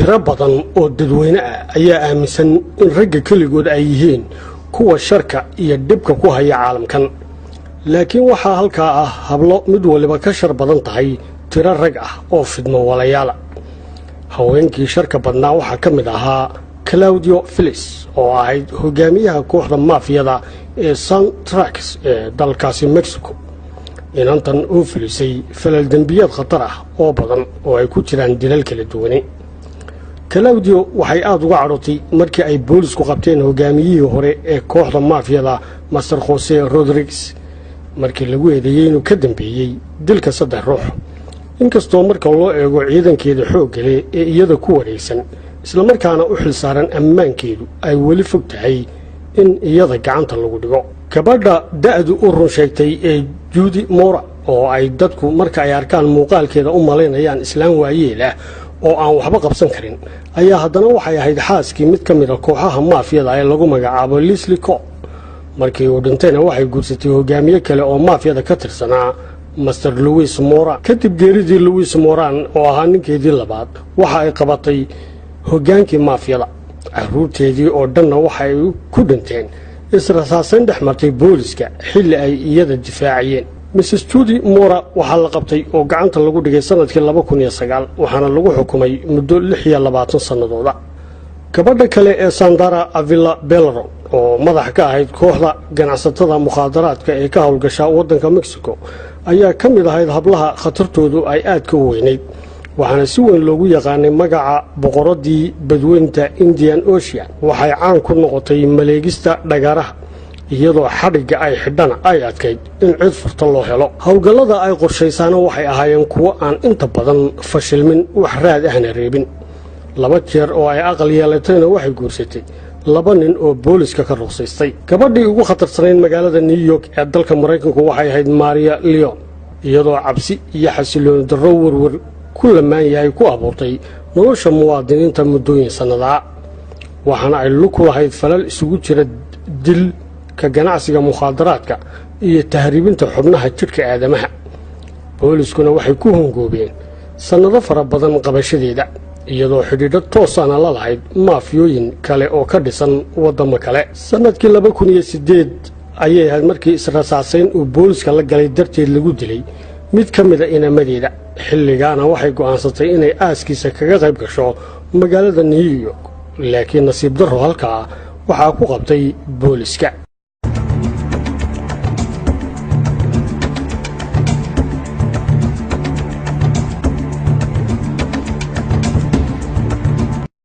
tiro badan oo dadweyne ah ayaa aaminsan in ragga kaligood ay yihiin kuwa sharka iyo dhibka ku haya caalamkan laakiin waxaa halkaa ah hablo mid waliba ka shar badan tahay tiro rag ah oo fidmo walayaal haweenkii sharka badnaa waxaa ka mid ahaa Claudio Felix oo ahayd hogaamiyaha kooxda maafiyada ee Santrax ee dalkaasi Mexico inantan uu filisay falal dambiyeed khatar ah oo badan oo ay ku jiraan dilal kala duwan Claudio waxay aad uga cadhootay markii ay boolisku qabteen hogaamiyihii hore ee kooxda maafiyada Master Jose Rodriguez markii lagu eedeeyay inuu ka dambeeyay dilka 3 ruux inkastoo marka loo eego ciidankeeda xoog leh ee iyada ku wareegsan isla markaana u xilsaaran ammaankeedu ay weli fog tahay in iyada gacanta lagu dhigo gabadha da'du u run sheegtay ee Judy Mora oo ay dadku marka ay arkaan muuqaalkeeda u maleynayaan islaan waayeel ah oo aan waxba qabsan karin ayaa haddana waxay ahayd xaaskii mid ka mid ah kooxaha maafiyada ee lagu magacaabo Leslie Cole markii uu dhintayna waxay guursatay hogaamiye kale oo maafiyada ka tirsanaa Master Luis Mora kadib geeridii Luis Moran oo ahaa ninkeedii labaad waxa ay qabatay hogaankii maafiyada caruurteedii oo dhanna waxay ku dhinteen israsaasan dhexmartay booliska xilli ay iyada difaaciyeen Mrs. Judy Mora waxaa la qabtay oo gacanta lagu dhigay sanadkii 2009 waxaana lagu xukumay muddo 26 sanadooda gabadha kale ee Sandra Avila Belero oo madax ka ahayd kooxda ganacsatada mukhaadaraadka ee ka howlgasha waddanka Mexico ayaa ka mid ahayd hablaha khatartoodu ay aad ka weynayd waxaana si weyn loogu yaqaanay magaca boqoradii badweynta Indian Ocean waxay caan ku noqotay maleegista dhagaraha iyadoo xadhiga ay xidhana ay adkayd in cid furta loo helo hawlgallada ay qorshaysaana waxay ahaayeen kuwo aan inta badan fashilmin wax raad ahna reebin 2 jeer oo ay aqal yeelatayna waxay guursatay 2 nin oo booliska ka ruqsaystay gabadhii ugu khatarsaneyd magaalada New York ee dalka Mareykanku waxay ahayd Maria Leon iyadoo cabsi iyo xasilooni darro warwar ku lamaan yahay ku abuurtay nolosha muwaadiniinta muddooyin sanada waxaana ay lug ku lahayd falal isugu jira dil ka ganacsiga mukhaadaraadka iyo tahriibinta xubnaha jirka aadamaha booliskuna waxay ku hongoobeen sanado fara badan qabashadeeda iyadoo xidhiidho toos ah la lahayd maafiyooyin kale oo ka dhisan wadamo kale sanadkii 2008 ayay ahayd markii israsaasayn uu booliska la galay darteed lagu dilay mid ka mid ah inamadeeda xilligaana waxay go'aansatay inay aaskiisa kaga qayb gasho magaalada New York laakiin nasiib darro halkaa waxaa ku qabtay booliska